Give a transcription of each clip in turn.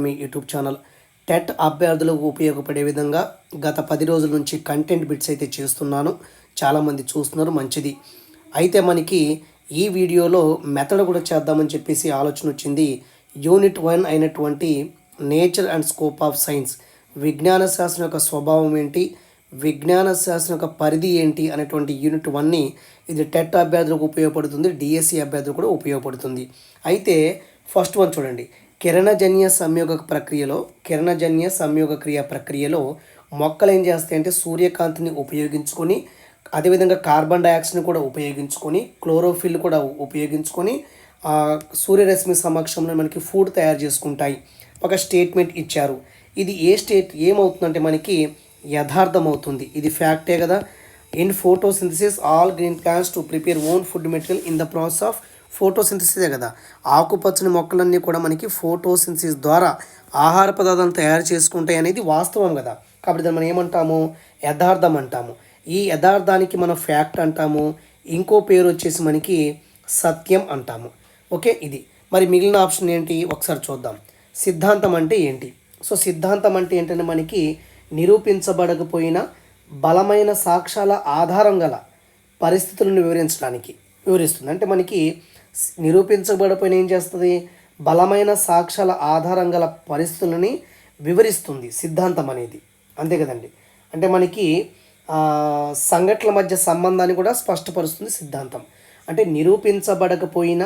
మీ YouTube channel TET అభ్యర్థులకు ఉపయోగపడే విధంగా గత 10 రోజుల నుంచి కంటెంట్ బిట్స్ అయితే చేస్తున్నాను. చాలామంది చూస్తున్నారు, మంచిది. అయితే మనకి ఈ వీడియోలో మెథడ్ కూడా చేద్దామని చెప్పేసి ఆలోచన వచ్చింది. యూనిట్ 1 అయినటువంటి nature and scope of science, విజ్ఞాన శాస్త్రం యొక్క స్వభావం ఏంటి, విజ్ఞాన శాస్త్రం యొక్క పరిధి ఏంటి అనేటువంటి యూనిట్ 1ని ఇది టెట్ అభ్యర్థులకు ఉపయోగపడుతుంది, డిఎస్సి అభ్యర్థులకు కూడా ఉపయోగపడుతుంది. అయితే ఫస్ట్ వన్ చూడండి. కిరణజన్య సంయోగ క్రియ ప్రక్రియలో మొక్కలు ఏం చేస్తాయంటే సూర్యకాంతిని ఉపయోగించుకొని, అదేవిధంగా కార్బన్ డయాక్సైడ్ని కూడా ఉపయోగించుకొని, క్లోరోఫిల్ కూడా ఉపయోగించుకొని సూర్యరశ్మి సమక్షంలో మనకి ఫుడ్ తయారు చేసుకుంటాయి. ఒక స్టేట్మెంట్ ఇచ్చారు. ఇది ఏమవుతుందంటే మనకి యథార్థం అవుతుంది. ఇది ఫ్యాక్టే కదా. In photosynthesis all green plants to prepare own food material in the process of ఫోటోసింథసిసే కదా. ఆకుపచ్చని మొక్కలన్నీ కూడా మనకి ఫోటోసింథసిస్ ద్వారా ఆహార పదార్థాలను తయారు చేసుకుంటాయి అనేది వాస్తవం కదా. కాబట్టి దాన్ని మనం ఏమంటాము? యథార్థం అంటాము. ఈ యథార్థానికి మనం ఫ్యాక్ట్ అంటాము. ఇంకో పేరు వచ్చేసి మనకి సత్యం అంటాము. ఓకే, ఇది. మరి మిగిలిన ఆప్షన్ ఏంటి ఒకసారి చూద్దాం. సిద్ధాంతం అంటే ఏంటి? సో సిద్ధాంతం అంటే ఏంటంటే మనకి నిరూపించబడకపోయిన బలమైన సాక్ష్యాల ఆధారం గల పరిస్థితులను వివరిస్తుంది. అంటే మనకి నిరూపించబడిపోయిన ఏం చేస్తుంది? బలమైన సాక్ష్యాల ఆధారం గల పరిస్థితులని వివరిస్తుంది సిద్ధాంతం అనేది. అంతే కదండి. అంటే మనకి సంఘటనల మధ్య సంబంధాన్ని కూడా స్పష్టపరుస్తుంది సిద్ధాంతం. అంటే నిరూపించబడకపోయిన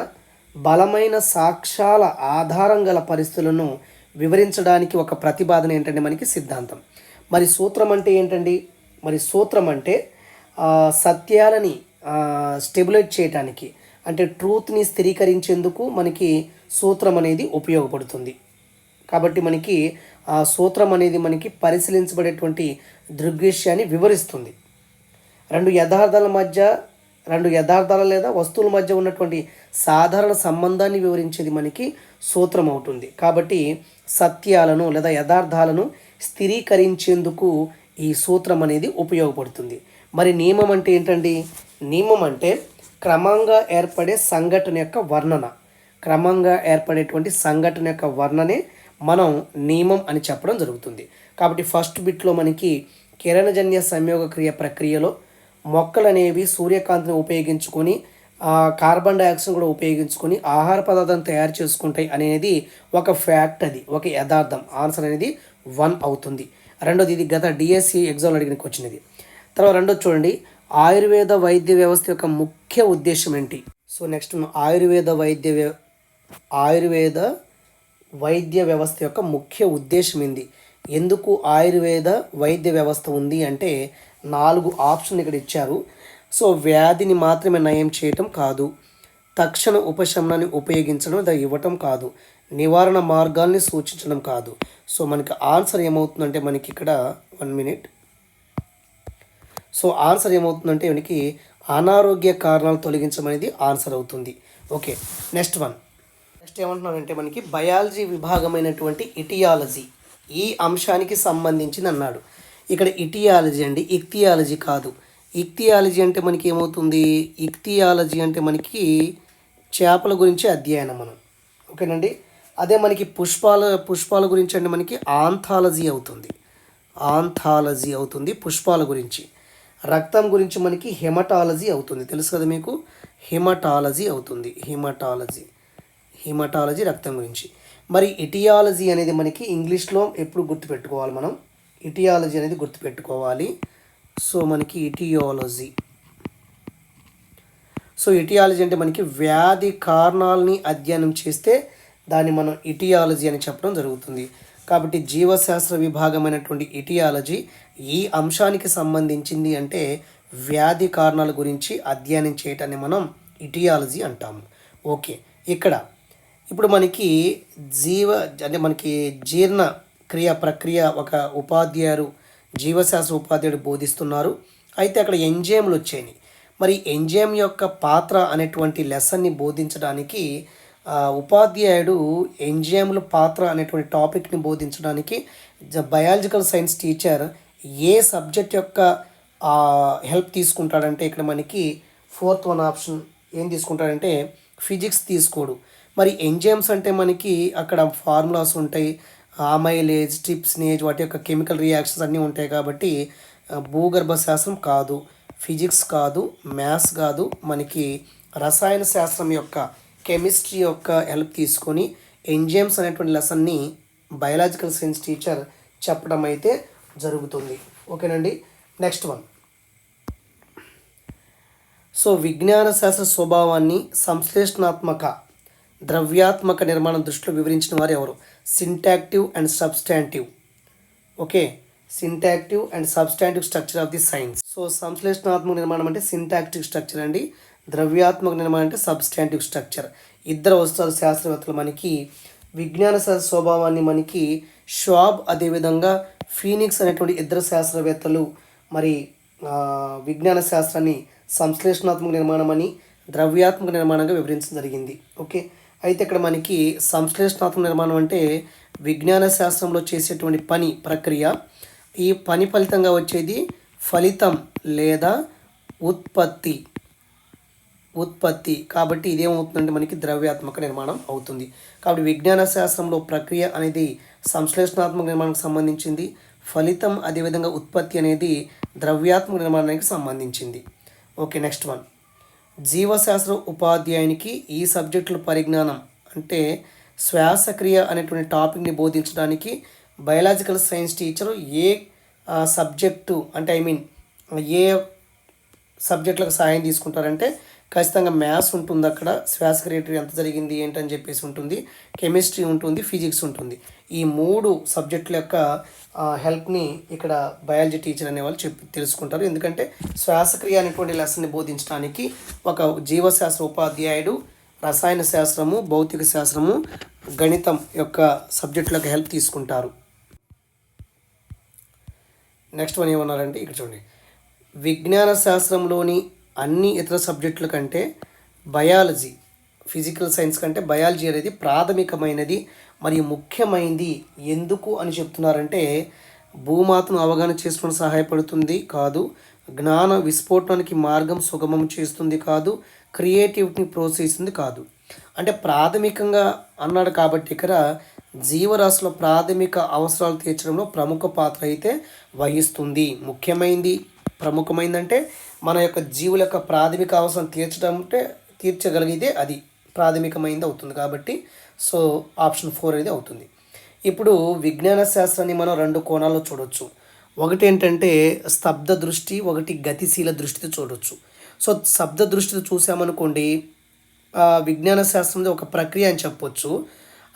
బలమైన సాక్ష్యాల ఆధారం గల పరిస్థితులను వివరించడానికి ఒక ప్రతిపాదన ఏంటంటే మనకి సిద్ధాంతం. మరి సూత్రం అంటే ఏంటండి? మరి సూత్రం అంటే సత్యాలని స్టెబిలైజ్ చేయడానికి, అంటే ట్రూత్ని స్థిరీకరించేందుకు మనకి సూత్రం అనేది ఉపయోగపడుతుంది. కాబట్టి మనకి ఆ సూత్రం అనేది మనకి పరిశీలించబడేటువంటి దృగ్విషయాన్ని వివరిస్తుంది. రెండు యథార్థాల లేదా వస్తువుల మధ్య ఉన్నటువంటి సాధారణ సంబంధాన్ని వివరించేది మనకి సూత్రం అవుతుంది. కాబట్టి సత్యాలను లేదా యథార్థాలను స్థిరీకరించేందుకు ఈ సూత్రం అనేది ఉపయోగపడుతుంది. మరి నియమం అంటే ఏంటండి? నియమం అంటే క్రమంగా ఏర్పడేటువంటి సంఘటన యొక్క వర్ణనే మనం నియమం అని చెప్పడం జరుగుతుంది. కాబట్టి ఫస్ట్ బిట్లో మనకి కిరణజన్య సంయోగ క్రియ ప్రక్రియలో మొక్కలు అనేవి సూర్యకాంతిని ఉపయోగించుకొని కార్బన్ డయాక్సైడ్ కూడా ఉపయోగించుకొని ఆహార పదార్థాలను తయారు చేసుకుంటాయి అనేది ఒక ఫ్యాక్ట్, అది ఒక యథార్థం. ఆన్సర్ అనేది 1 అవుతుంది. రెండోది, ఇది గత డిఎస్సి ఎగ్జామ్లో అడిగిన క్వశ్చన్ ఇది. తర్వాత రెండోది చూడండి, ఆయుర్వేద వైద్య వ్యవస్థ యొక్క ముఖ్య ఉద్దేశం ఏంటి? సో నెక్స్ట్ ఆయుర్వేద వైద్య వ్యవస్థ యొక్క ముఖ్య ఉద్దేశం ఏంది? ఎందుకు ఆయుర్వేద వైద్య వ్యవస్థ ఉంది అంటే 4 ఆప్షన్ ఇక్కడ ఇచ్చారు. సో వ్యాధిని మాత్రమే నయం చేయటం కాదు, తక్షణ ఉపశమనాన్ని ఉపయోగించడం ఇవ్వటం కాదు, నివారణ మార్గాల్ని సూచించడం కాదు. సో మనకి ఆన్సర్ ఏమవుతుందంటే మనకి ఇక్కడ 1 మినిట్. సో ఆన్సర్ ఏమవుతుందంటే మనకి అనారోగ్య కారణాలు తొలగించడం అనేది ఆన్సర్ అవుతుంది. ఓకే, నెక్స్ట్ ఏమంటున్నానంటే మనకి బయాలజీ విభాగమైనటువంటి ఇటియాలజీ ఈ అంశానికి సంబంధించింది అన్నాడు. ఇక్కడ ఇటియాలజీ అండి, ఇక్తియాలజీ కాదు. ఇక్తియాలజీ అంటే మనకి ఏమవుతుంది? ఇక్తియాలజీ అంటే మనకి చేపల గురించి అధ్యయనం మనం. ఓకేనండి. అదే మనకి పుష్పాల గురించి అంటే మనకి ఆంథాలజీ అవుతుంది పుష్పాల గురించి. రక్తం గురించి మనకి హెమటాలజీ అవుతుంది. తెలుసు కదా మీకు, హెమటాలజీ అవుతుంది. హిమటాలజీ రక్తం గురించి. మరి ఇటియాలజీ అనేది మనకి ఇంగ్లీష్లో ఎప్పుడు గుర్తుపెట్టుకోవాలి మనం? ఇటియాలజీ అనేది గుర్తుపెట్టుకోవాలి. సో మనకి ఇటియాలజీ అంటే మనకి వ్యాధి కారణాలని అధ్యయనం చేస్తే దాన్ని మనం ఇటియాలజీ అని చెప్పడం జరుగుతుంది. కాబట్టి జీవశాస్త్ర విభాగమైనటువంటి ఇటియాలజీ ఈ అంశానికి సంబంధించింది. అంటే వ్యాధి కారణాల గురించి అధ్యయనం చేయటాన్ని మనం ఇటియాలజీ అంటాము. ఓకే, ఇప్పుడు మనకి జీర్ణ క్రియ ప్రక్రియ ఒక జీవశాస్త్ర ఉపాధ్యాయుడు బోధిస్తున్నారు. అయితే అక్కడ ఎంజైమ్లు వచ్చాయి. మరి ఎంజైమ్ యొక్క పాత్ర అనేటువంటి లెసన్ని బోధించడానికి ఉపాధ్యాయుడు ఎంజైమ్ల పాత్ర అనేటువంటి టాపిక్ని బోధించడానికి బయాలజికల్ సైన్స్ టీచర్ ఏ సబ్జెక్ట్ యొక్క హెల్ప్ తీసుకుంటాడంటే ఇక్కడ మనకి 4th ఆప్షన్ ఏం తీసుకుంటాడంటే ఫిజిక్స్ తీసుకోడు. మరి ఎంజైమ్స్ అంటే మనకి అక్కడ ఫార్ములాస్ ఉంటాయి, అమైలేజ్, ట్రిప్సినేజ్ వాటి యొక్క కెమికల్ రియాక్షన్స్ అన్నీ ఉంటాయి కాబట్టి భూగర్భ శాస్త్రం కాదు, ఫిజిక్స్ కాదు, మ్యాథ్స్ కాదు. మనకి రసాయన శాస్త్రం యొక్క కెమిస్ట్రీ యొక్క హెల్ప్ తీసుకొని ఎంజైమ్స్ అనేటువంటి లెసన్ని బయాలజికల్ సైన్స్ టీచర్ చెప్పడం అయితే జరుగుతుంది. ఓకేనండి. Next one. సో విజ్ఞాన శాస్త్ర స్వభావాన్ని సంశ్లేషణాత్మక ద్రవ్యాత్మక నిర్మాణం దృష్టిలో వివరించిన వారు ఎవరు? Syntactive and substantive. Okay, syntactive and substantive structure of the science. So సంశ్లేషణాత్మక నిర్మాణం అంటే సింటాక్టివ్ స్ట్రక్చర్ అండి, ద్రవ్యాత్మక నిర్మాణం అంటే సబ్స్టాంటివ్ స్ట్రక్చర్. ఇద్దరు వస్తారు శాస్త్రవేత్తలు మనకి. విజ్ఞాన శాస్త్ర స్వభావాన్ని మనకి షాబ్ అదేవిధంగా ఫీనిక్స్ అనేటువంటి ఇద్దరు శాస్త్రవేత్తలు మరి విజ్ఞాన శాస్త్రాన్ని సంశ్లేషణాత్మక నిర్మాణం అని, ద్రవ్యాత్మక నిర్మాణంగా వివరించడం జరిగింది. ఓకే, అయితే ఇక్కడ మనకి సంశ్లేషణాత్మక నిర్మాణం అంటే విజ్ఞాన శాస్త్రంలో చేసేటువంటి పని ప్రక్రియ. ఈ పని ఫలితంగా వచ్చేది ఫలితం లేదా ఉత్పత్తి. కాబట్టి ఇదేమవుతుందంటే మనకి ద్రవ్యాత్మక నిర్మాణం అవుతుంది. కాబట్టి విజ్ఞాన శాస్త్రంలో ప్రక్రియ అనేది సంశ్లేషణాత్మక నిర్మాణానికి సంబంధించింది, ఫలితం అదేవిధంగా ఉత్పత్తి అనేది ద్రవ్యాత్మక నిర్మాణానికి సంబంధించింది. Okay, next one. జీవశాస్త్ర ఉపాధ్యాయునికి ఈ సబ్జెక్టుల పరిజ్ఞానం అంటే శ్వాసక్రియ అనేటువంటి టాపిక్ని బోధించడానికి బయాలజికల్ సైన్స్ టీచరు ఏ సబ్జెక్టు అంటే ఏ సబ్జెక్టులకు సహాయం తీసుకుంటారంటే ఖచ్చితంగా మ్యాథ్స్ ఉంటుంది, అక్కడ శ్వాసక్రియ ఎంత జరిగింది ఏంటని చెప్పేసి ఉంటుంది, కెమిస్ట్రీ ఉంటుంది, ఫిజిక్స్ ఉంటుంది. ఈ 3 సబ్జెక్టుల యొక్క హెల్ప్ని ఇక్కడ బయాలజీ టీచర్ అనేవాళ్ళు తెలుసుకుంటారు. ఎందుకంటే శ్వాసక్రియ అనేటువంటి లెసన్ని బోధించడానికి ఒక జీవశాస్త్ర ఉపాధ్యాయుడు రసాయన శాస్త్రము, భౌతిక శాస్త్రము, గణితం యొక్క సబ్జెక్టులకు హెల్ప్ తీసుకుంటారు. నెక్స్ట్ వన్ ఏమన్నారంటే ఇక్కడ చూడండి, విజ్ఞాన శాస్త్రంలోని అన్ని ఇతర సబ్జెక్టుల కంటే బయాలజీ, ఫిజికల్ సైన్స్ కంటే బయాలజీ అనేది ప్రాథమికమైనది మరియు ముఖ్యమైనది. ఎందుకు అని చెప్తున్నారంటే భూమాతను అవగాహన చేసుకోవడం సహాయపడుతుంది కాదు, జ్ఞాన విస్ఫోటనానికి మార్గం సుగమం చేస్తుంది కాదు, క్రియేటివిటీని ప్రోత్సహిస్తుంది కాదు. అంటే ప్రాథమికంగా అన్నాడు కాబట్టి ఇక్కడ జీవరాశుల ప్రాథమిక అవసరాలు తీర్చడంలో ప్రముఖ పాత్ర అయితే వహిస్తుంది. ముఖ్యమైనది, ప్రముఖమైందంటే మన యొక్క జీవుల యొక్క ప్రాథమిక అవసరం తీర్చగలిగితే అది ప్రాథమికమైనది అవుతుంది. కాబట్టి సో ఆప్షన్ 4 అనేది అవుతుంది. ఇప్పుడు విజ్ఞాన శాస్త్రాన్ని మనం 2 కోణాల్లో చూడవచ్చు. ఒకటి ఏంటంటే స్తబ్ద దృష్టి, ఒకటి గతిశీల దృష్టితో చూడవచ్చు. సో స్తబ్ద దృష్టితో చూసామనుకోండి విజ్ఞాన శాస్త్రం ఒక ప్రక్రియ అని చెప్పొచ్చు.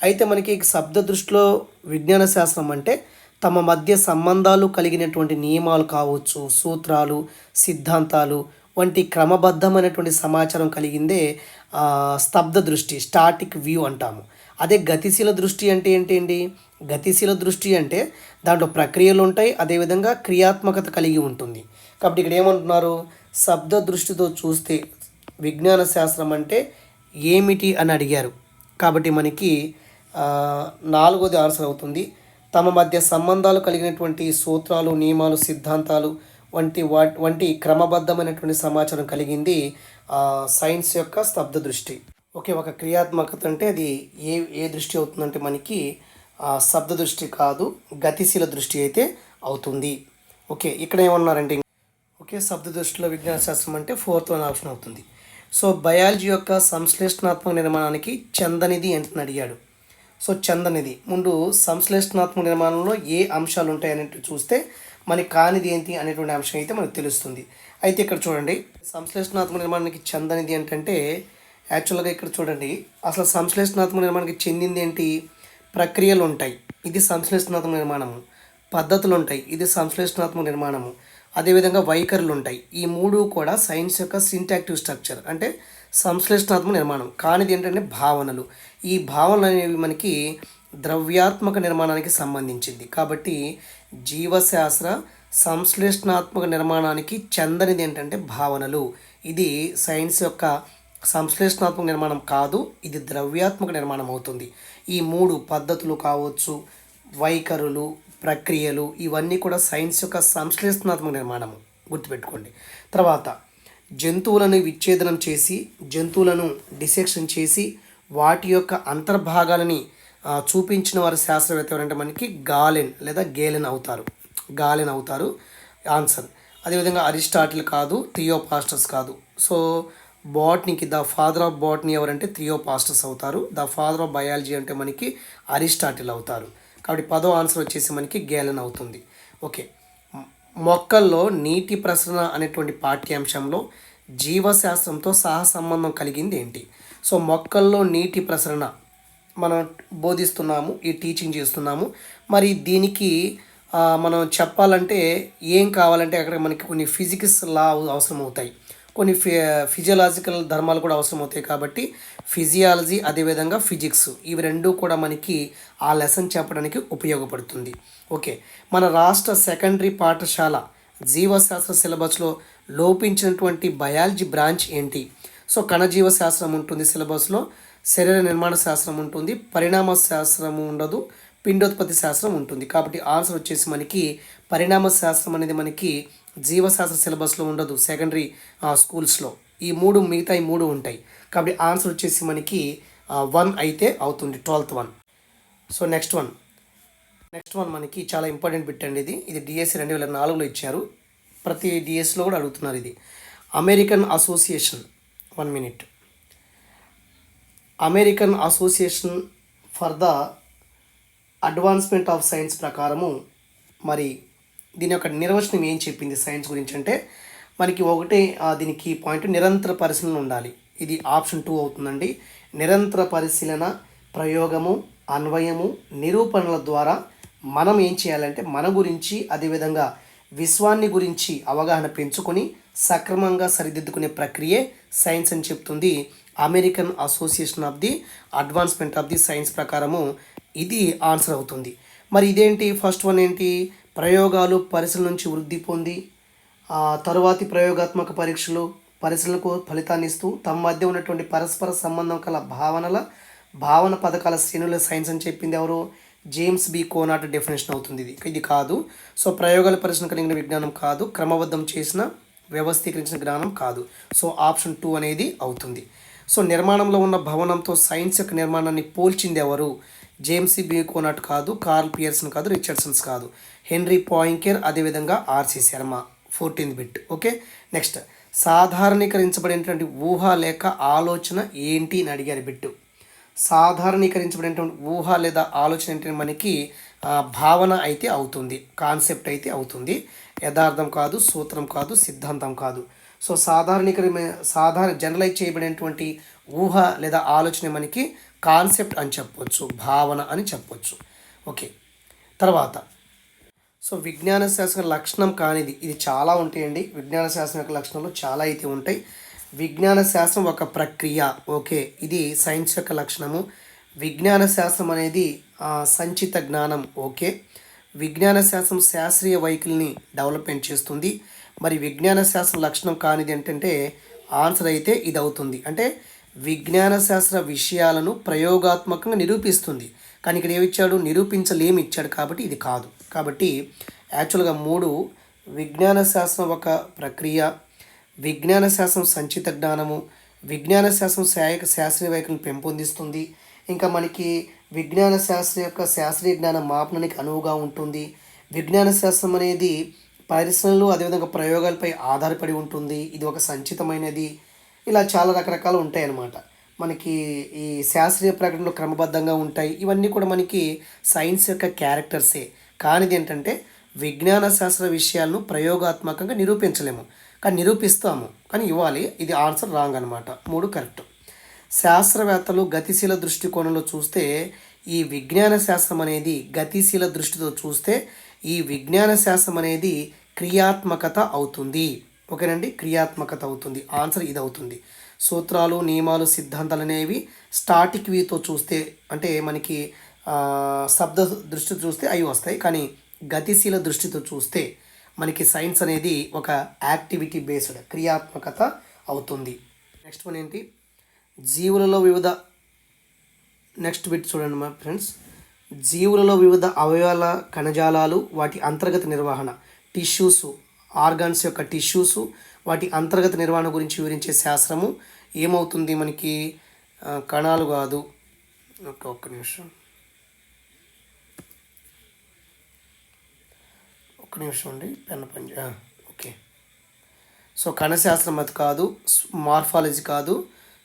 అయితే మనకి శబ్ద దృష్టిలో విజ్ఞాన శాస్త్రం అంటే తమ మధ్య సంబంధాలు కలిగినటువంటి నియమాలు కావచ్చు, సూత్రాలు, సిద్ధాంతాలు వంటి క్రమబద్ధమైనటువంటి సమాచారం కలిగిందే స్తబ్ద దృష్టి, స్టాటిక్ వ్యూ అంటాము. అదే గతిశీల దృష్టి అంటే ఏంటండి? గతిశీల దృష్టి అంటే దాంట్లో ప్రక్రియలు ఉంటాయి, అదేవిధంగా క్రియాత్మకత కలిగి ఉంటుంది. కాబట్టి ఇక్కడ ఏమంటున్నారు, శబ్ద దృష్టితో చూస్తే విజ్ఞాన శాస్త్రం అంటే ఏమిటి అని అడిగారు. కాబట్టి మనకి 4వది ఆన్సర్ అవుతుంది. తమ మధ్య సంబంధాలు కలిగినటువంటి సూత్రాలు, నియమాలు, సిద్ధాంతాలు వంటి క్రమబద్ధమైనటువంటి సమాచారం కలిగింది సైన్స్ యొక్క స్తబ్ద దృష్టి. ఓకే, ఒక క్రియాత్మకత అంటే అది ఏ దృష్టి అవుతుందంటే మనకి శబ్ద దృష్టి కాదు, గతిశీల దృష్టి అయితే అవుతుంది. ఓకే, ఇక్కడ ఏమన్నారంటే ఓకే శబ్ద దృష్టిలో విజ్ఞాన శాస్త్రం అంటే 4th ఆప్షన్ అవుతుంది. సో బయాలజీ యొక్క సంశ్లేషణాత్మక నిర్మాణానికి చెందనిది ఏంటని అడిగాడు. సో చెందనిది ముందు సంశ్లేషణాత్మక నిర్మాణంలో ఏ అంశాలు ఉంటాయనేది చూస్తే మనకి కానిది ఏంటి అనేటువంటి అంశం అయితే మనకు తెలుస్తుంది. అయితే ఇక్కడ చూడండి, సంశ్లేషణాత్మక నిర్మాణానికి చెందనిది ఏంటంటే యాక్చువల్గా ఇక్కడ చూడండి, అసలు సంశ్లేషణాత్మక నిర్మాణానికి చెందింది ఏంటి? ప్రక్రియలు ఉంటాయి, ఇది సంశ్లేషణాత్మక నిర్మాణము. పద్ధతులు ఉంటాయి, ఇది సంశ్లేషణాత్మక నిర్మాణము. అదేవిధంగా వైఖరులు ఉంటాయి. ఈ 3 కూడా సైన్స్ యొక్క సింటాక్టివ్ స్ట్రక్చర్ అంటే సంశ్లేషణాత్మక నిర్మాణం. కానిది ఏంటంటే భావనలు. ఈ భావనలు అనేవి మనకి ద్రవ్యాత్మక నిర్మాణానికి సంబంధించింది. కాబట్టి జీవశాస్త్ర సంశ్లేషణాత్మక నిర్మాణానికి చెందనిది ఏంటంటే భావనలు. ఇది సైన్స్ యొక్క సంశ్లేషణాత్మక నిర్మాణం కాదు, ఇది ద్రవ్యాత్మక నిర్మాణం అవుతుంది. ఈ 3 పద్ధతులు కావచ్చు, వైఖరులు, ప్రక్రియలు ఇవన్నీ కూడా సైన్స్ యొక్క సంశ్లేషణాత్మక నిర్మాణము, గుర్తుపెట్టుకోండి. తర్వాత జంతువులను విచ్ఛేదనం చేసి, జంతువులను డిసెక్షన్ చేసి వాటి యొక్క అంతర్భాగాలని చూపించిన వారు శాస్త్రవేత్త ఎవరంటే మనకి గాలెన్ లేదా గేలెన్ అవుతారు. గాలెన్ అవుతారు ఆన్సర్. అదేవిధంగా అరిస్టాటిల్ కాదు, థియోపాస్టస్ కాదు. సో బాటనీకి ద ఫాదర్ ఆఫ్ బాటనీ ఎవరంటే థియోపాస్టస్ అవుతారు. ద ఫాదర్ ఆఫ్ బయాలజీ అంటే మనకి అరిస్టాటిల్ అవుతారు. కాబట్టి పదో ఆన్సర్ వచ్చేసి మనకి గేలెన్ అవుతుంది. ఓకే. మొక్కల్లో నీటి ప్రసరణ అనేటువంటి పాఠ్యాంశంలో జీవశాస్త్రంతో సంబంధం కలిగింది ఏంటి? సో మొక్కల్లో నీటి ప్రసరణ మనం బోధిస్తున్నాము, ఈ టీచింగ్ చేస్తున్నాము. మరి దీనికి మనం చెప్పాలంటే ఏం కావాలంటే అక్కడ మనకి కొన్ని ఫిజిక్స్ లా అవసరం అవుతాయి, కొన్ని ఫిజియలాజికల్ ధర్మాలు కూడా అవసరం అవుతాయి. కాబట్టి ఫిజియాలజీ అదేవిధంగా ఫిజిక్స్ ఇవి రెండు కూడా మనకి ఆ లెసన్ చెప్పడానికి ఉపయోగపడుతుంది. ఓకే. మన రాష్ట్ర సెకండరీ పాఠశాల జీవశాస్త్ర సిలబస్లో లోపించినటువంటి బయాలజీ బ్రాంచ్ ఏంటి? సో కణజీవ శాస్త్రం ఉంటుంది సిలబస్లో, శరీర నిర్మాణ శాస్త్రం ఉంటుంది, పరిణామ శాస్త్రం ఉండదు, పిండోత్పత్తి శాస్త్రం ఉంటుంది. కాబట్టి ఆన్సర్ వచ్చేసి మనకి పరిణామ శాస్త్రం అనేది మనకి జీవశాస్త్ర సిలబస్లో ఉండదు సెకండరీ స్కూల్స్లో. ఈ మూడు మిగతా ఈ మూడు ఉంటాయి. కాబట్టి ఆన్సర్ వచ్చేసి మనకి 1 అయితే అవుతుంది, 12th 1. సో నెక్స్ట్ వన్ మనకి చాలా ఇంపార్టెంట్ బిట్ అండి. ఇది డిఎస్సి 2004లో ఇచ్చారు. ప్రతి డిఎస్సిలో కూడా అడుగుతున్నారు ఇది. American association 1 minute. American association for the advancement of science ప్రకారము మరి దీని యొక్క నిర్వచనం ఏం చెప్పింది సైన్స్ గురించి అంటే మనకి ఒకటే దీనికి పాయింట్ నిరంతర పరిశీలన ఉండాలి. ఇది ఆప్షన్ 2 అవుతుందండి. నిరంతర పరిశీలన, ప్రయోగము, అన్వయము, నిరూపణల ద్వారా మనం ఏం చేయాలంటే మన గురించి అదేవిధంగా విశ్వాన్ని గురించి అవగాహన పెంచుకొని సక్రమంగా సరిదిద్దుకునే ప్రక్రియే సైన్స్ అని చెప్తుంది American association of the advancement of the science ప్రకారము. ఇది ఆన్సర్ అవుతుంది. మరి ఇదేంటి? ఫస్ట్ వన్ ఏంటి? ప్రయోగాలు పరిశీలన నుంచి వృద్ధి పొంది తరువాతి ప్రయోగాత్మక పరీక్షలు పరిశీలనకు ఫలితాన్ని ఇస్తూ తమ మధ్య ఉన్నటువంటి పరస్పర సంబంధం కల భావన పథకాల శ్రేణుల సైన్స్ అని చెప్పింది ఎవరు? జేమ్స్ బి కోనాట్ డెఫినేషన్ అవుతుంది ఇది కాదు. సో ప్రయోగాల పరిశీలన కలిగిన విజ్ఞానం కాదు, క్రమబద్ధం చేసిన వ్యవస్థీకరించిన జ్ఞానం కాదు. సో ఆప్షన్ 2 అనేది అవుతుంది. సో నిర్మాణంలో ఉన్న భవనంతో సైన్స్ యొక్క నిర్మాణాన్ని పోల్చింది ఎవరు? జేమ్స్ బి కోనాట్ కాదు, కార్ల్ పియర్సన్ కాదు, రిచర్డ్సన్స్ కాదు, హెన్రీ పాయింకెర్ అదేవిధంగా R C Sharma. 14th bit. Okay. Next సాధారణీకరించబడినటువంటి ఊహ లేక ఆలోచన ఏంటి అని అడిగారు బిట్టు. సాధారణీకరించబడినటువంటి ఊహ లేదా ఆలోచన ఏంటంటే మనకి భావన అయితే అవుతుంది, కాన్సెప్ట్ అయితే అవుతుంది. యథార్థం కాదు, సూత్రం కాదు, సిద్ధాంతం కాదు. సో జనరలైజ్ చేయబడినటువంటి ఊహ లేదా ఆలోచన మనకి కాన్సెప్ట్ అని చెప్పవచ్చు, భావన అని చెప్పవచ్చు. ఓకే. తర్వాత సో విజ్ఞాన శాస్త్రం లక్షణం కానిది ఇది చాలా ఉంటాయండి. విజ్ఞాన శాస్త్రం యొక్క లక్షణాలు చాలా అయితే ఉంటాయి. విజ్ఞాన శాస్త్రం ఒక ప్రక్రియ. ఓకే. ఇది సైన్స్ యొక్క లక్షణము. విజ్ఞాన శాస్త్రం అనేది సంచిత జ్ఞానం. ఓకే. విజ్ఞాన శాస్త్రం శాస్త్రీయ వైఖరిని డెవలప్మెంట్ చేస్తుంది. మరి విజ్ఞాన శాస్త్రం లక్షణం కానిది ఏంటంటే ఆన్సర్ అయితే ఇది అవుతుంది. అంటే విజ్ఞాన శాస్త్ర విషయాలను ప్రయోగాత్మకంగా నిరూపిస్తుంది. కానీ ఇక్కడ ఏమిచ్చాడు? నిరూపించలేమి ఇచ్చాడు. కాబట్టి ఇది కాదు. కాబట్టి యాక్చువల్గా 3 విజ్ఞాన శాస్త్రం ఒక ప్రక్రియ, విజ్ఞాన శాస్త్రం సంచిత జ్ఞానము, విజ్ఞాన శాస్త్రం శాస్త్రీయ వైఖరిని పెంపొందిస్తుంది, ఇంకా మనకి విజ్ఞాన శాస్త్రం యొక్క శాస్త్రీయ జ్ఞానం మాపనానికి అనువుగా ఉంటుంది, విజ్ఞాన శాస్త్రం అనేది పరిశ్రమలు అదేవిధంగా ప్రయోగాలపై ఆధారపడి ఉంటుంది, ఇది ఒక సంచితమైనది. ఇలా చాలా రకరకాలు ఉంటాయి అన్నమాట. మనకి ఈ శాస్త్రీయ ప్రకటనలు క్రమబద్ధంగా ఉంటాయి. ఇవన్నీ కూడా మనకి సైన్స్ యొక్క క్యారెక్టర్సే. కానిది ఏంటంటే విజ్ఞాన శాస్త్ర విషయాలను ప్రయోగాత్మకంగా నిరూపించలేము, కానీ నిరూపిస్తాము, కానీ ఇవ్వాలి. ఇది ఆన్సర్ రాంగ్ అనమాట. 3 కరెక్ట్. శాస్త్రవేత్తలు గతిశీల దృష్టికోణంలో చూస్తే ఈ విజ్ఞాన శాస్త్రం అనేది గతిశీల దృష్టితో చూస్తే ఈ విజ్ఞాన శాస్త్రం అనేది క్రియాత్మకత అవుతుంది. ఓకేనండి, క్రియాత్మకత అవుతుంది. ఆన్సర్ ఇది అవుతుంది. సూత్రాలు, నియమాలు, సిద్ధాంతాలు అనేవి స్టాటిక్ వ్యూతో చూస్తే అంటే మనకి శబ్ద దృష్టితో చూస్తే అవి వస్తాయి. కానీ గతిశీల దృష్టితో చూస్తే మనకి సైన్స్ అనేది ఒక యాక్టివిటీ బేస్డ్ క్రియాత్మకత అవుతుంది. నెక్స్ట్ వన్ ఏంటి? జీవులలో వివిధ నెక్స్ట్ బిట్ చూడండి మా ఫ్రెండ్స్. జీవులలో వివిధ అవయవాల కణజాలాలు, వాటి అంతర్గత నిర్వహణ, టిష్యూస్, ఆర్గాన్స్ యొక్క టిష్యూస్, వాటి అంతర్గత నిర్వహణ గురించి వివరించే శాస్త్రము ఏమవుతుంది మనకి? కణాలు కాదు, ఒక్క నిమిషం. ఒక్క నిమిషం అండి, పెన్ పని ఓకే. సో కణశాస్త్రం అది కాదు, మార్ఫాలజీ కాదు,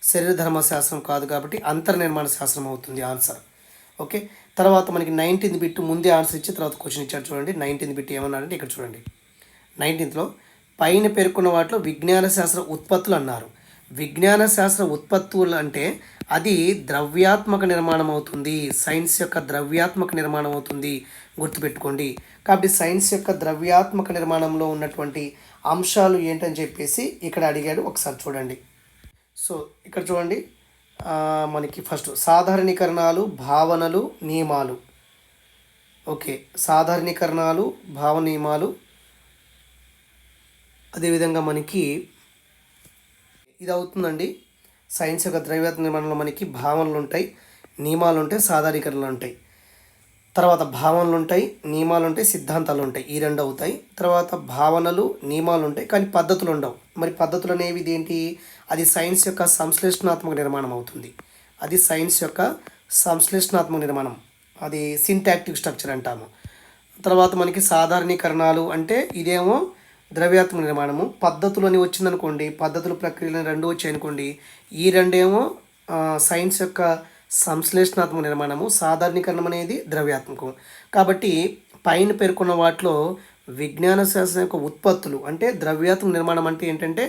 శరీర ధర్మశాస్త్రం కాదు, కాబట్టి అంతర్నిర్మాణ శాస్త్రం అవుతుంది ఆన్సర్. ఓకే. తర్వాత మనకి 19th బిట్ ముందే ఆన్సర్ ఇచ్చి తర్వాత క్వశ్చన్ ఇచ్చారు చూడండి. 19th బిట్ ఏమన్నారంటే ఇక్కడ చూడండి. 19th పైన పేర్కొన్న వాటిలో విజ్ఞాన శాస్త్ర ఉత్పత్తులు అన్నారు. విజ్ఞాన శాస్త్ర ఉత్పత్తులు అంటే అది ద్రవ్యాత్మక నిర్మాణం అవుతుంది, సైన్స్ యొక్క ద్రవ్యాత్మక నిర్మాణం అవుతుంది, గుర్తుపెట్టుకోండి. కాబట్టి సైన్స్ యొక్క ద్రవ్యాత్మక నిర్మాణంలో ఉన్నటువంటి అంశాలు ఏంటని చెప్పేసి ఇక్కడ అడిగాడు, ఒకసారి చూడండి. సో ఇక్కడ చూడండి, మనకి ఫస్ట్ సాధారణీకరణాలు, భావనలు, నియమాలు. ఓకే, సాధారణీకరణాలు, భావ నియమాలు. అదేవిధంగా మనకి ఇది అవుతుందండి. సైన్స్ యొక్క ద్రవ్యాత్మక నిర్మాణంలో మనకి భావనలు ఉంటాయి, నియమాలు ఉంటాయి, సాధారణీకరణలు ఉంటాయి. తర్వాత భావనలు ఉంటాయి, నియమాలు ఉంటాయి, సిద్ధాంతాలు ఉంటాయి. ఈ రెండు అవుతాయి. తర్వాత భావనలు, నియమాలు ఉంటాయి, కానీ పద్ధతులు ఉండవు. మరి పద్ధతులు అనేవి ఇదేంటి? అది సైన్స్ యొక్క సంశ్లేషణాత్మక నిర్మాణం అవుతుంది. అది సైన్స్ యొక్క సంశ్లేషణాత్మక నిర్మాణం, అది సింటాక్టిక్ స్ట్రక్చర్ అంటాము. తర్వాత మనకి సాధారణీకరణాలు అంటే ఇదేమో ద్రవ్యాత్మక నిర్మాణము. పద్ధతులు అని వచ్చిందనుకోండి, పద్ధతులు ప్రక్రియలు రెండు వచ్చాయి అనుకోండి, ఈ రెండేమో సైన్స్ యొక్క సంశ్లేషణాత్మక నిర్మాణము, సాధారణీకరణం అనేది ద్రవ్యాత్మకం. కాబట్టి పైన పేర్కొన్న వాటిలో విజ్ఞాన శాస్త్రం యొక్క ఉత్పత్తులు అంటే ద్రవ్యాత్మక నిర్మాణం అంటే ఏంటంటే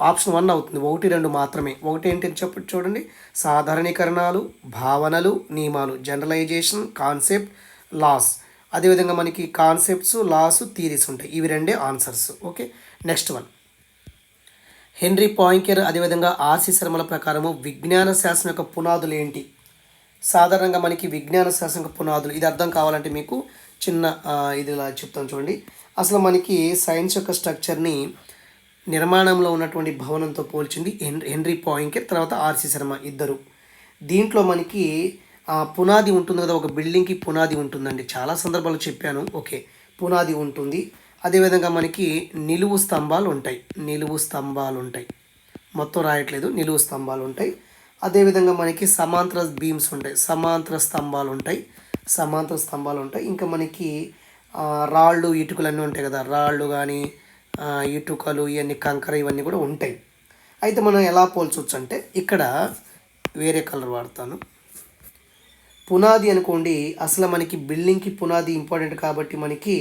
ఆప్షన్ 1 అవుతుంది. 1, 2 మాత్రమే. ఒకటి ఏంటని చెప్పి చూడండి, సాధారణీకరణాలు, భావనలు, నియమాలు, జనరలైజేషన్, కాన్సెప్ట్, లాస్. అదేవిధంగా మనకి కాన్సెప్ట్స్, లాస్, థీరీస్ ఉంటాయి. ఇవి రెండే answers. Okay. Next one, Henry Poincare అదేవిధంగా ఆర్సి శర్మల ప్రకారము విజ్ఞాన శాస్త్రం యొక్క పునాదులు ఏంటి? సాధారణంగా మనకి విజ్ఞాన శాస్త్రం యొక్క పునాదులు, ఇది అర్థం కావాలంటే మీకు చిన్న ఇది ఇలా చెప్తాను చూడండి. అసలు మనకి సైన్స్ యొక్క స్ట్రక్చర్ని నిర్మాణంలో ఉన్నటువంటి భవనంతో పోల్చింది హెన్రీ పాయింకర్, తర్వాత ఆర్సి శర్మ ఇద్దరు. దీంట్లో మనకి పునాది ఉంటుంది కదా, ఒక బిల్డింగ్కి పునాది ఉంటుందండి. చాలా సందర్భాలు చెప్పాను. ఓకే, పునాది ఉంటుంది. అదేవిధంగా మనకి నిలువు స్తంభాలు ఉంటాయి, నిలువు స్తంభాలు ఉంటాయి. మొత్తం రాయట్లేదు, నిలువు స్తంభాలు ఉంటాయి. అదేవిధంగా మనకి సమాంతర బీమ్స్ ఉంటాయి, సమాంతర స్తంభాలు ఉంటాయి, సమాంతర స్తంభాలు ఉంటాయి. ఇంకా మనకి రాళ్ళు, ఇటుకలు అన్నీ ఉంటాయి కదా, రాళ్ళు కానీ ఇటుకలు, ఇవన్నీ కంకర, ఇవన్నీ కూడా ఉంటాయి. అయితే మనం ఎలా పోల్చవచ్చు అంటే ఇక్కడ వేరే కలర్ వాడతాను. పునాది అనుకోండి, అసలు మనకి బిల్డింగ్కి పునాది ఇంపార్టెంట్ కాబట్టి మనకి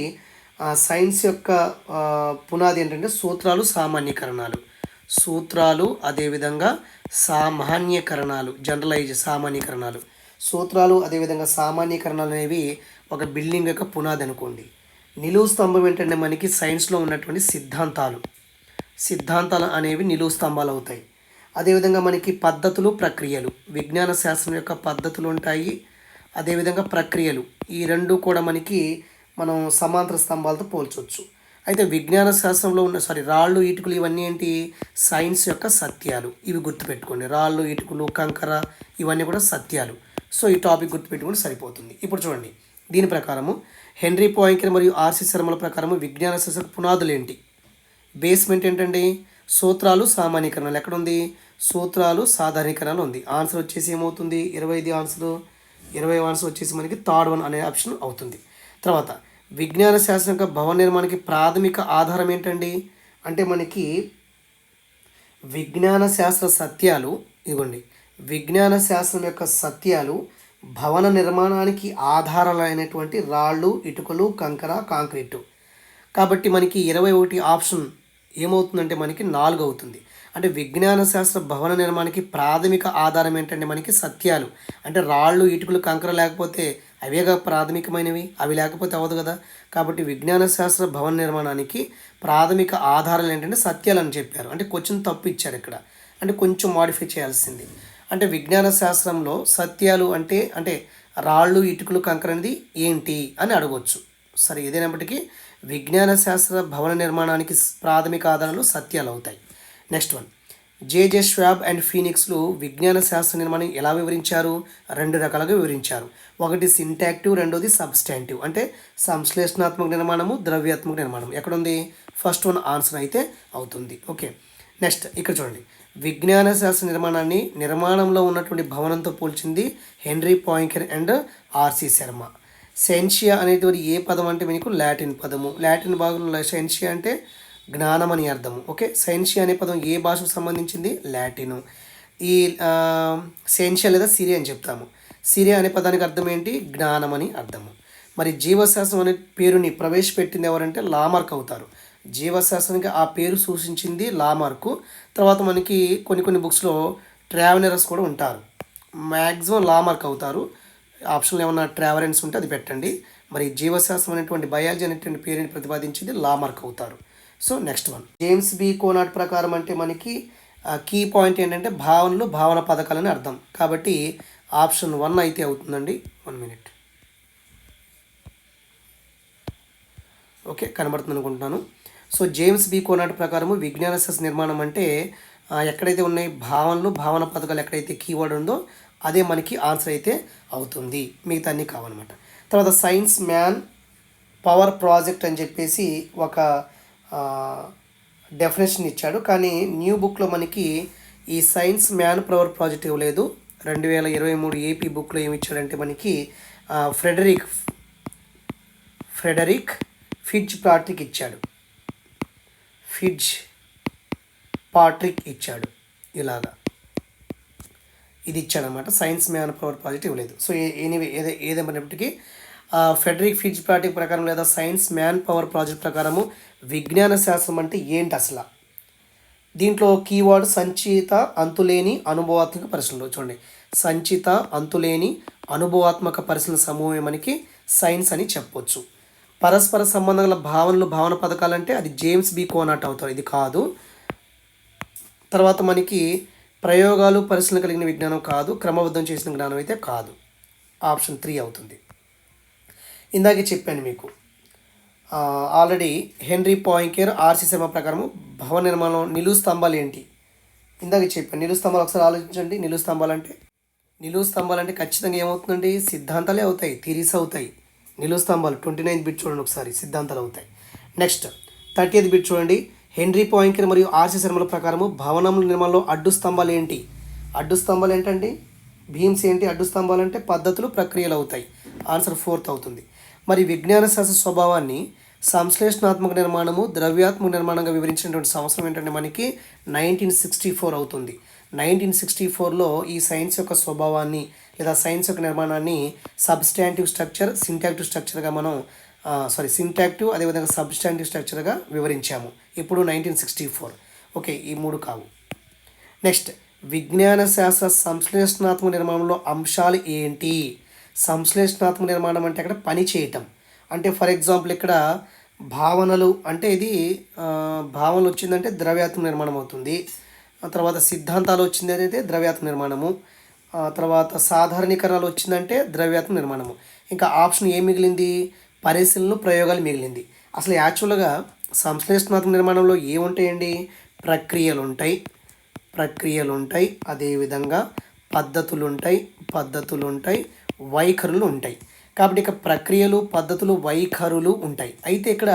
సైన్స్ యొక్క పునాది ఏంటంటే సూత్రాలు, సామాన్యీకరణాలు. సూత్రాలు అదేవిధంగా సామాన్యీకరణాలు, సామాన్యీకరణాలు. సూత్రాలు అదేవిధంగా సామాన్యీకరణాలు అనేవి ఒక బిల్డింగ్ యొక్క పునాది అనుకోండి. నిలువు స్తంభం ఏంటంటే మనకి సైన్స్లో ఉన్నటువంటి సిద్ధాంతాలు, సిద్ధాంతాలు అనేవి నిలువు స్తంభాలు అవుతాయి. అదేవిధంగా మనకి పద్ధతులు, ప్రక్రియలు, విజ్ఞాన శాస్త్రం యొక్క పద్ధతులు ఉంటాయి, అదేవిధంగా ప్రక్రియలు. ఈ రెండు కూడా మనకి మనం సమాంతర స్తంభాలతో పోల్చవచ్చు. అయితే విజ్ఞాన శాస్త్రంలో ఉన్న రాళ్ళు, ఇటుకలు ఇవన్నీ ఏంటి? సైన్స్ యొక్క సత్యాలు. ఇవి గుర్తుపెట్టుకోండి, రాళ్ళు, ఇటుకలు, కంకర ఇవన్నీ కూడా సత్యాలు. సో ఈ టాపిక్ గుర్తుపెట్టుకుంటే సరిపోతుంది. ఇప్పుడు చూడండి, దీని ప్రకారము హెన్రీ పాయింకర్ మరియు ఆర్సి శర్మల ప్రకారము విజ్ఞాన శాస్త్ర పునాదులు ఏంటి? బేస్మెంట్ ఏంటండి? సూత్రాలు, సామాన్యీకరణలు. ఎక్కడుంది? సూత్రాలు, సాధారణీకరణలు ఉంది. ఆన్సర్ వచ్చేసి ఏమవుతుంది? 25 ఆన్సర్. 20 ఆన్సర్ వచ్చేసి మనకి థర్డ్ వన్ అనే ఆప్షన్ అవుతుంది. తర్వాత విజ్ఞాన శాస్త్రం యొక్క భవన నిర్మాణానికి ప్రాథమిక ఆధారం ఏంటండి అంటే మనకి విజ్ఞాన శాస్త్ర సత్యాలు, ఇవ్వండి, విజ్ఞాన శాస్త్రం యొక్క సత్యాలు భవన నిర్మాణానికి ఆధారాలైనటువంటి రాళ్ళు, ఇటుకలు, కంకర, కాంక్రీటు. కాబట్టి మనకి 21 ఆప్షన్ ఏమవుతుందంటే మనకి 4 అవుతుంది. అంటే విజ్ఞాన శాస్త్ర భవన నిర్మాణానికి ప్రాథమిక ఆధారం ఏంటంటే మనకి సత్యాలు. అంటే రాళ్ళు, ఇటుకలు, కంకర లేకపోతే అవేగా ప్రాథమికమైనవి, అవి లేకపోతే అవ్వదు కదా. కాబట్టి విజ్ఞాన శాస్త్ర భవన నిర్మాణానికి ప్రాథమిక ఆధారాలు ఏంటంటే సత్యాలు అని చెప్పారు. అంటే కొంచెం తప్పు ఇచ్చారు ఇక్కడ, అంటే కొంచెం మాడిఫై చేయాల్సింది. అంటే విజ్ఞాన శాస్త్రంలో సత్యాలు అంటే రాళ్ళు, ఇటుకలు, కంకర అనేది ఏంటి అని అడగవచ్చు. సరే, ఏదైనప్పటికీ విజ్ఞాన శాస్త్ర భవన నిర్మాణానికి ప్రాథమిక ఆధారాలు సత్యాలు అవుతాయి. Next one, J J Schwab and ఫీనిక్స్లు విజ్ఞాన శాస్త్ర నిర్మాణం ఎలా వివరించారు? 2 రకాలుగా వివరించారు. ఒకటి సింటాక్టివ్, రెండోది సబ్స్టాంటివ్. అంటే సంశ్లేషణాత్మక నిర్మాణము, ద్రవ్యాత్మక నిర్మాణం. ఎక్కడుంది? ఫస్ట్ వన్ ఆన్సర్ అయితే అవుతుంది. ఓకే, నెక్స్ట్ ఇక్కడ చూడండి, విజ్ఞాన శాస్త్ర నిర్మాణాన్ని నిర్మాణంలో ఉన్నటువంటి భవనంతో పోల్చింది henry Poincaré and RC Sharma. సెన్షియా అనేటువంటి ఏ పదం అంటే మీకు లాటిన్ పదము. లాటిన్ భాగంలో సెన్షియా అంటే జ్ఞానం అని అర్థము. ఓకే, సెన్షియా అనే పదం ఏ భాషకు సంబంధించింది? లాటిను. ఈ సెన్షియా లేదా సిరియా అని చెప్తాము. సిరియా అనే పదానికి అర్థం ఏంటి? జ్ఞానం అని అర్థము. మరి జీవశాస్త్రం అనే పేరుని ప్రవేశపెట్టింది ఎవరంటే లామార్క్ అవుతారు. జీవశాస్త్రానికి ఆ పేరు సూచించింది లామార్కు. తర్వాత మనకి కొన్ని బుక్స్లో ట్రావెలర్స్ కూడా ఉంటారు. మ్యాక్సిమం లామార్క్ అవుతారు. ఆప్షన్లో ఏమన్నా ట్రావెలెన్స్ ఉంటే అది పెట్టండి. మరి జీవశాస్త్రం అనేటువంటి బయాలజీ అనేటువంటి పేరుని ప్రతిపాదించింది లామార్క్ అవుతారు. So next one, James B Conant ప్రకారం అంటే మనకి కీ పాయింట్ ఏంటంటే భావనలు, భావన పథకాలని అర్థం. కాబట్టి ఆప్షన్ 1 అయితే అవుతుందండి. 1 మినిట్. ఓకే, కనబడుతుంది అనుకుంటున్నాను. సో జేమ్స్ బి కోనాట్ ప్రకారము విజ్ఞాన శాస్త్ర నిర్మాణం అంటే ఎక్కడైతే ఉన్నాయి భావనలు, భావన పథకాలు ఎక్కడైతే కీవర్డ్ ఉందో అదే మనకి ఆన్సర్ అయితే అవుతుంది. మిగతా అన్నీ కావన్నమాట. తర్వాత సైన్స్ మ్యాన్ పవర్ ప్రాజెక్ట్ అని చెప్పేసి ఒక డెఫినేషన్ ఇచ్చాడు. కానీ న్యూ బుక్లో మనకి ఈ సైన్స్ మ్యాన్ పవర్ ప్రాజెక్ట్ ఇవ్వలేదు. 2023 ఏపీ బుక్లో ఏమి ఇచ్చాడంటే మనకి ఫ్రెడరిక్ ఫిడ్జ్ పాట్రిక్ ఇచ్చాడు. ఇలాగా ఇది ఇచ్చాడనమాట. సైన్స్ మ్యాన్ పవర్ ప్రాజెక్ట్ ఇవ్వలేదు. సో ఎనీవే ఏదేమైనప్పటికీ ఫెడరిక్ ఫిడ్జ్ పాట్రిక్ ప్రకారం లేదా సైన్స్ మ్యాన్ పవర్ ప్రాజెక్ట్ ప్రకారము విజ్ఞాన శాస్త్రం అంటే ఏంటి అసలు? దీంట్లో కీవర్డ్ సంచిత అంతులేని అనుభవాత్మక పరిశీలనలు. చూడండి, సంచిత అంతులేని అనుభవాత్మక పరిశీలన సమూహం మనకి సైన్స్ అని చెప్పొచ్చు. పరస్పర సంబంధం గల భావనలు, భావన పథకాలు అంటే అది జేమ్స్ బి కోనాట్ అవుతారు. ఇది కాదు. తర్వాత మనకి ప్రయోగాలు, పరిశీలన కలిగిన విజ్ఞానం కాదు. క్రమబద్ధం చేసిన జ్ఞానం అయితే కాదు. ఆప్షన్ 3 అవుతుంది. ఇందాకే చెప్పాను మీకు already henry Poincaré, RC Sharma ప్రకారము భవన నిర్మాణం నిలువు స్తంభాలు ఏంటి? ఇందాక చెప్పాను. నిలువు స్తంభాలు ఒకసారి ఆలోచించండి. నిలువు స్తంభాలు అంటే ఖచ్చితంగా ఏమవుతుందండి? సిద్ధాంతాలే అవుతాయి, థిరీస్ అవుతాయి. నిలువు స్తంభాలు 29th బిట్ చూడండి ఒకసారి, సిద్ధాంతాలు అవుతాయి. నెక్స్ట్ 30th బిట్ చూడండి. హెన్రీ పాయింకేర్ మరియు ఆర్సి శర్మల ప్రకారము భవనముల నిర్మాణంలో అడ్డు స్తంభాలు ఏంటి? అడ్డు స్తంభాలు ఏంటండి? భీమ్స్ ఏంటి? అడ్డు స్తంభాలు అంటే పద్ధతులు, ప్రక్రియలు అవుతాయి. ఆన్సర్ 4th అవుతుంది. మరి విజ్ఞాన శాస్త్ర స్వభావాన్ని సంశ్లేషణాత్మక నిర్మాణము, ద్రవ్యాత్మక నిర్మాణంగా వివరించినటువంటి సంవత్సరం ఏంటంటే మనకి 1964 అవుతుంది. 1964లో ఈ సైన్స్ యొక్క స్వభావాన్ని లేదా సైన్స్ యొక్క నిర్మాణాన్ని సబ్స్టాంటివ్ స్ట్రక్చర్, సింటాక్టివ్ స్ట్రక్చర్గా మనం సింటాక్టివ్ అదేవిధంగా సబ్స్టాంటివ్ స్ట్రక్చర్గా వివరించాము. ఇప్పుడు 1964. ఓకే, ఈ 3 కావు. నెక్స్ట్, విజ్ఞాన శాస్త్ర సంశ్లేషణాత్మక నిర్మాణంలో అంశాలు ఏంటి? సంశ్లేషణాత్మక నిర్మాణం అంటే అక్కడ పని చేయటం. అంటే ఫర్ ఎగ్జాంపుల్ ఇక్కడ భావనలు అంటే ఇది భావనలు వచ్చిందంటే ద్రవ్యాత్మక నిర్మాణం అవుతుంది. తర్వాత సిద్ధాంతాలు వచ్చింది అయితే ద్రవ్యాత్మక నిర్మాణము. తర్వాత సాధారణీకరణలు వచ్చిందంటే ద్రవ్యాత్మక నిర్మాణము. ఇంకా ఆప్షన్ ఏం మిగిలింది? పరిశీలనలు, ప్రయోగాలు మిగిలింది. అసలు యాక్చువల్గా సంశ్లేషణాత్మక నిర్మాణంలో ఏముంటాయండి? ప్రక్రియలు ఉంటాయి, అదేవిధంగా పద్ధతులు ఉంటాయి, వైఖరులు ఉంటాయి. కాబట్టి ఇక్కడ ప్రక్రియలు, పద్ధతులు, వైఖరులు ఉంటాయి. అయితే ఇక్కడ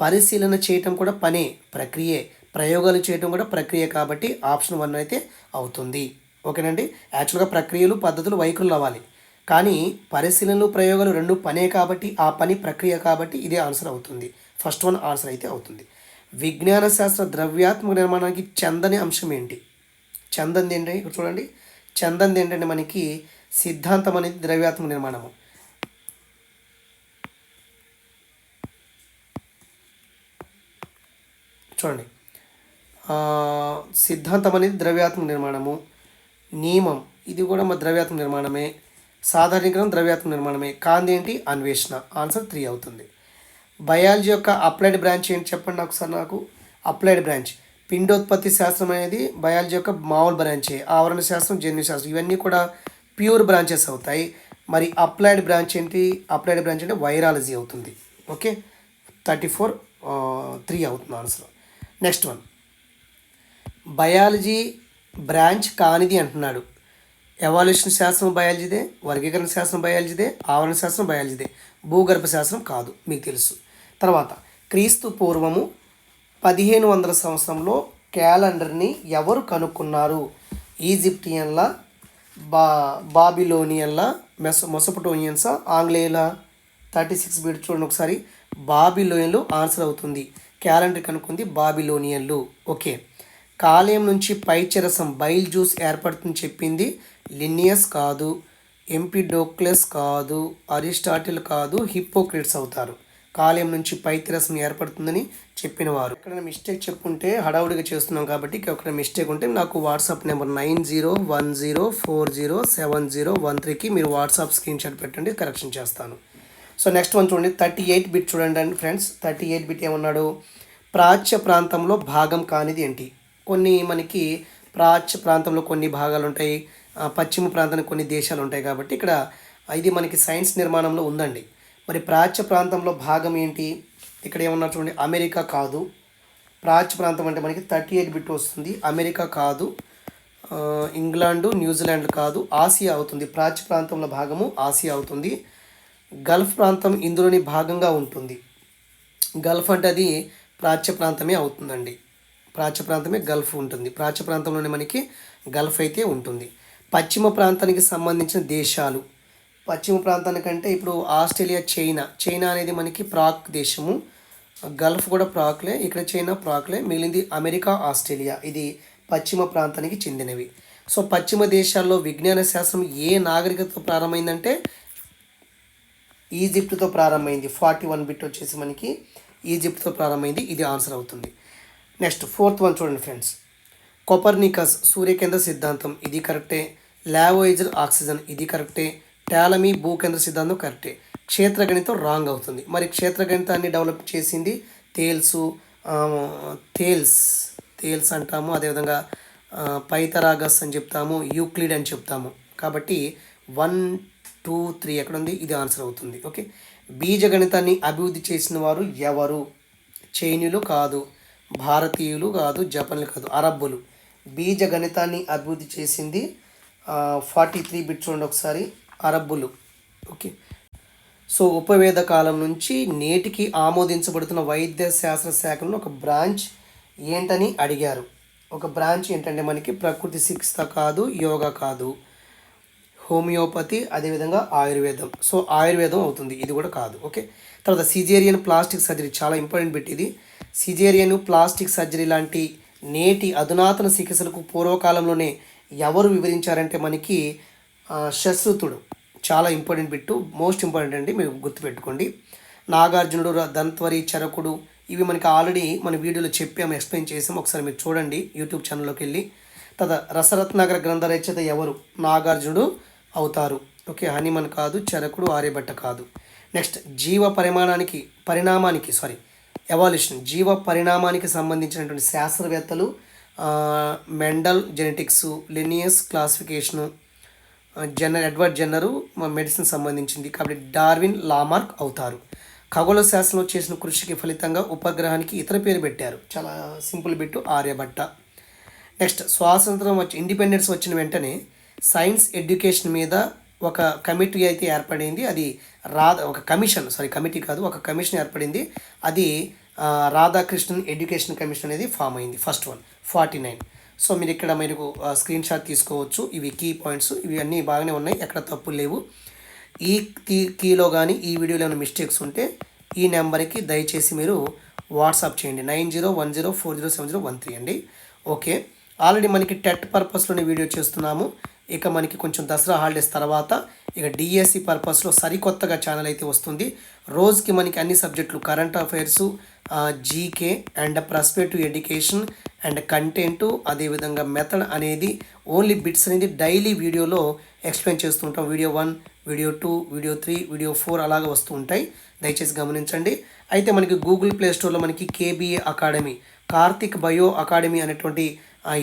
పరిశీలన చేయటం కూడా పనే, ప్రక్రియే. ప్రయోగాలు చేయటం కూడా ప్రక్రియ. కాబట్టి ఆప్షన్ 1 అయితే అవుతుంది. ఓకేనండి. యాక్చువల్గా ప్రక్రియలు, పద్ధతులు, వైఖరులు అవ్వాలి. కానీ పరిశీలనలు, ప్రయోగాలు రెండు పనే కాబట్టి ఆ పని ప్రక్రియ కాబట్టి ఇదే ఆన్సర్ అవుతుంది. ఫస్ట్ 1 ఆన్సర్ అయితే అవుతుంది. విజ్ఞాన శాస్త్ర ద్రవ్యాత్మక నిర్మాణానికి చెందని అంశం ఏంటి? చెందంది ఏంటి? ఇక్కడ చూడండి, చెందంది ఏంటంటే మనకి సిద్ధాంతం అనేది ద్రవ్యాత్మక నిర్మాణము. చూడండి, సిద్ధాంతం అనేది ద్రవ్యాత్మక నిర్మాణము. నియమం ఇది కూడా మా ద్రవ్యాత్మక నిర్మాణమే. సాధారణీకరణ ద్రవ్యాత్మక నిర్మాణమే. కాంతి ఏంటి? అన్వేషణ. ఆన్సర్ 3 అవుతుంది. బయాలజీ యొక్క అప్లైడ్ బ్రాంచ్ ఏంటి చెప్పండి ఒకసారి నాకు. అప్లైడ్ బ్రాంచ్ పిండోత్పత్తి శాస్త్రం అనేది బయాలజీ యొక్క మామూలు బ్రాంచే. ఆవరణ శాస్త్రం, జన్యు శాస్త్రం ఇవన్నీ కూడా ప్యూర్ బ్రాంచెస్ అవుతాయి. మరి అప్లైడ్ బ్రాంచ్ ఏంటి? అప్లైడ్ బ్రాంచ్ అంటే వైరాలజీ అవుతుంది. ఓకే, 34 3 అవుతుంది ఆన్సర్. నెక్స్ట్ 1, బయాలజీ బ్రాంచ్ కానిది అంటున్నాడు. ఎవాల్యూషన్ శాస్త్రం బయాలజీదే, వర్గీకరణ శాస్త్రం బయాలజీదే, ఆవరణ శాస్త్రం బయాలజీదే, భూగర్భ శాస్త్రం కాదు, మీకు తెలుసు. తర్వాత క్రీస్తు పూర్వము 1500 సంవత్సరంలో క్యాలెండర్ని ఎవరు కనుక్కున్నారు? ఈజిప్టియన్ల, బాబిలోనియన్ల, మెసొపటోమియన్సా, ఆంగ్లేయుల? 36 బిట్ చూడండి ఒకసారి. బాబిలోనియన్లు ఆన్సర్ అవుతుంది. క్యాలెండర్ కనుక్కుంది బాబిలోనియన్లు. ఓకే. కాలేయం నుంచి పైచెరసం బైల్ జ్యూస్ ఏర్పడుతుంది చెప్పింది లినియస్ కాదు, ఎంపిడోక్లెస్ కాదు, అరిస్టాటిల్ కాదు, హిప్పోక్రేట్స్ అవుతారు. కాలేయం నుంచి పైచెరసం ఏర్పడుతుందని చెప్పిన వారు. ఎక్కడైనా మిస్టేక్ చెప్పుంటే హడావుడిగా చేస్తున్నాం కాబట్టి ఎక్కడ మిస్టేక్ ఉంటే నాకు వాట్సాప్ నెంబర్ 9010407013కి మీరు వాట్సాప్ స్క్రీన్ షాట్ పెట్టండి, కరెక్షన్ చేస్తాను. సో నెక్స్ట్ వన్ చూడండి, 38 బిట్ చూడండి ఫ్రెండ్స్. 38 బిట్ ఏమన్నాడు? ప్రాచ్య ప్రాంతంలో భాగం కానిది ఏంటి? కొన్ని మనకి ప్రాచ్య ప్రాంతంలో కొన్ని భాగాలు ఉంటాయి, పశ్చిమ ప్రాంతానికి కొన్ని దేశాలు ఉంటాయి కాబట్టి ఇక్కడ ఇది మనకి సైన్స్ నిర్మాణంలో ఉందండి. మరి ప్రాచ్య ప్రాంతంలో భాగం ఏంటి? ఇక్కడ ఏమన్నారు చూడండి, అమెరికా కాదు. ప్రాచ్య ప్రాంతం అంటే మనకి 38 బిట్ వస్తుంది. అమెరికా కాదు, ఇంగ్లాండు, న్యూజిలాండ్ కాదు, ఆసియా అవుతుంది. ప్రాచ్య ప్రాంతంలో భాగము ఆసియా అవుతుంది. గల్ఫ్ ప్రాంతం ఇందులోని భాగంగా ఉంటుంది. గల్ఫ్ అంటే అది ప్రాచ్య ప్రాంతమే అవుతుందండి. ప్రాచ్య ప్రాంతమే గల్ఫ్ ఉంటుంది. ప్రాచ్య ప్రాంతంలోనే మనకి గల్ఫ్ అయితే ఉంటుంది. పశ్చిమ ప్రాంతానికి సంబంధించిన దేశాలు, పశ్చిమ ప్రాంతానికంటే ఇప్పుడు ఆస్ట్రేలియా, చైనా అనేది మనకి ప్రాక్ దేశము. గల్ఫ్ కూడా ప్రాక్లే, ఇక్కడ చైనా ప్రాక్లే, మిగిలింది అమెరికా, ఆస్ట్రేలియా. ఇది పశ్చిమ ప్రాంతానికి చెందినవి. సో పశ్చిమ దేశాల్లో విజ్ఞాన శాస్త్రం ఏ నాగరికతతో ప్రారంభమైందంటే ఈజిప్ట్తో ప్రారంభమైంది. 41 బిట్ వచ్చేసి మనకి ఈజిప్ట్తో ప్రారంభమైంది. ఇది ఆన్సర్ అవుతుంది. నెక్స్ట్ 4th వన్ చూడండి ఫ్రెండ్స్. కొపర్నికస్ సూర్యకేంద్ర సిద్ధాంతం, ఇది కరెక్టే. లావోయిజర్ ఆక్సిజన్, ఇది కరెక్టే. టాలమీ భూకేంద్ర సిద్ధాంతం కరెక్టే. క్షేత్రగణితం రాంగ్ అవుతుంది. మరి క్షేత్రగణితాన్ని డెవలప్ చేసింది థేల్స్ అంటాము, అదేవిధంగా పైథాగరస్ అని చెప్తాము, యూక్లిడ్ అని చెప్తాము. కాబట్టి 1, 2, 3 ఎక్కడుంది? ఇది ఆన్సర్ అవుతుంది. ఓకే. బీజగణితాన్ని అభివృద్ధి చేసిన వారు ఎవరు? చైనీయులు కాదు, భారతీయులు కాదు, జపాన్లు కాదు, అరబ్బులు. బీజగణితాన్ని అభివృద్ధి చేసింది 43 బిట్ చూడండి ఒకసారి, అరబ్బులు. ఓకే. సో ఉపవేద కాలం నుంచి నేటికి ఆమోదించబడుతున్న వైద్య శాస్త్ర శాఖలో ఒక బ్రాంచ్ ఏంటని అడిగారు. ఒక బ్రాంచ్ ఏంటంటే మనకి ప్రకృతి చికిత్స కాదు, యోగా కాదు, హోమియోపతి, అదేవిధంగా ఆయుర్వేదం. సో ఆయుర్వేదం అవుతుంది, ఇది కూడా కాదు. ఓకే. తర్వాత సిజేరియన్ ప్లాస్టిక్ సర్జరీ, చాలా ఇంపార్టెంట్ బిట్ ఇది. సిజేరియన్ ప్లాస్టిక్ సర్జరీ లాంటి నేటి అధునాతన చికిత్సలకు పూర్వకాలంలోనే ఎవరు వివరించారంటే మనకి శశ్రుతుడు. చాలా ఇంపార్టెంట్ బిట్టు, మోస్ట్ ఇంపార్టెంట్ అండి, మీరు గుర్తుపెట్టుకోండి. నాగార్జునుడు, దంత్వరి, చరకుడు, ఇవి మనకి ఆల్రెడీ మన వీడియోలో చెప్పాము, ఎక్స్ప్లెయిన్ చేసాము. ఒకసారి మీరు చూడండి యూట్యూబ్ ఛానల్లోకి వెళ్ళి. తర్వాత రసరత్నాకర గ్రంథ రచయిత ఎవరు? నాగార్జునుడు అవుతారు. ఓకే. హనుమన్ కాదు, చరకుడు, ఆర్యభట్ట కాదు. నెక్స్ట్ ఎవాల్యూషన్, జీవ పరిణామానికి సంబంధించినటువంటి శాస్త్రవేత్తలు Mendel genetics, Linnaeus classification, Edward Jenner medicine సంబంధించింది కాబట్టి డార్విన్, లామార్క్ అవుతారు. ఖగోళ శాస్త్రంలో చేసిన కృషికి ఫలితంగా ఉపగ్రహానికి ఇతర పేరు పెట్టారు. చాలా సింపుల్ బిట్టు, ఆర్యభట్ట. నెక్స్ట్ స్వాతంత్రం ఇండిపెండెన్స్ వచ్చిన వెంటనే సైన్స్ ఎడ్యుకేషన్ మీద ఒక కమిటీ అయితే ఏర్పడింది. అది ఒక కమిషన్ ఏర్పడింది. అది రాధాకృష్ణన్ ఎడ్యుకేషన్ కమిషన్ అనేది ఫామ్ అయింది. First one 49. సో మీరు ఇక్కడ మీరు స్క్రీన్ షాట్ తీసుకోవచ్చు. ఇవి కీ పాయింట్స్, ఇవి అన్నీ బాగానే ఉన్నాయి, ఎక్కడ తప్పులు లేవు. ఈ కీలో కానీ ఈ వీడియోలో ఏమైనా మిస్టేక్స్ ఉంటే ఈ నెంబర్కి దయచేసి మీరు వాట్సాప్ చేయండి, 9010407013 అండి. ఓకే. ఆల్రెడీ మనకి టెట్ పర్పస్లోనే వీడియో చేస్తున్నాము. ఇక మనకి కొంచెం దసరా హాలిడేస్ తర్వాత ఇక డిఎస్సి పర్పస్లో సరికొత్తగా ఛానల్ అయితే వస్తుంది. రోజుకి మనకి అన్ని సబ్జెక్టులు, current affairs, GK and prospective education and content, అదేవిధంగా మెథడ్ అనేది ఓన్లీ బిట్స్ అనేది డైలీ వీడియోలో ఎక్స్ప్లెయిన్ చేస్తూ ఉంటాం. వీడియో 1, వీడియో 2, వీడియో 3, వీడియో 4 అలాగే వస్తూ ఉంటాయి, దయచేసి గమనించండి. అయితే మనకి గూగుల్ ప్లే స్టోర్లో మనకి KBA academy, Karthik bio academy అనేటువంటి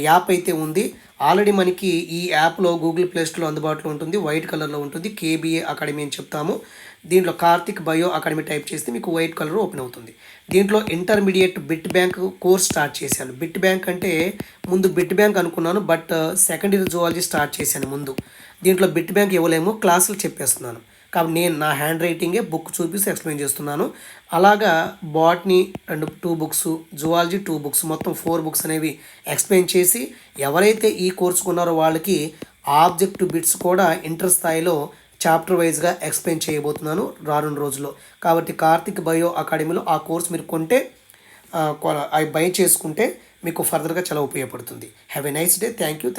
యాప్ అయితే ఉంది. ఆల్రెడీ మనకి ఈ యాప్లో గూగుల్ ప్లే స్టోర్లో అందుబాటులో ఉంటుంది, వైట్ కలర్లో ఉంటుంది, కేబీఏ అకాడమీ అని చెప్తాము. దీంట్లో కార్తిక్ బయో అకాడమీ టైప్ చేస్తే మీకు వైట్ కలర్ ఓపెన్ అవుతుంది. దీంట్లో intermediate bit bank course start చేశాను. బిట్ బ్యాంక్ అంటే ముందు బిట్ బ్యాంక్ అనుకున్నాను, but second year zoology start చేశాను ముందు. దీంట్లో బిట్ బ్యాంక్ ఇవ్వలేము, క్లాసులు చెప్పేస్తున్నాను కాబట్టి నేను నా హ్యాండ్ రైటింగే బుక్ చూపిస్తే ఎక్స్ప్లెయిన్ చేస్తున్నాను. అలాగా బాటనీ 2 బుక్స్, జువాలజీ 2 బుక్స్, మొత్తం 4 బుక్స్ అనేవి ఎక్స్ప్లెయిన్ చేసి ఎవరైతే ఈ కోర్సు కొన్నారో వాళ్ళకి ఆబ్జెక్టివ్ బిట్స్ కూడా ఇంటర్ స్థాయిలో చాప్టర్ వైజ్గా ఎక్స్ప్లెయిన్ చేయబోతున్నాను రానున్న రోజుల్లో. కాబట్టి కార్తిక్ బయో అకాడమీలో ఆ కోర్స్ మీరు కొంటే అవి బై చేసుకుంటే మీకు ఫర్దర్గా చాలా ఉపయోగపడుతుంది. Have a nice day. Thank you.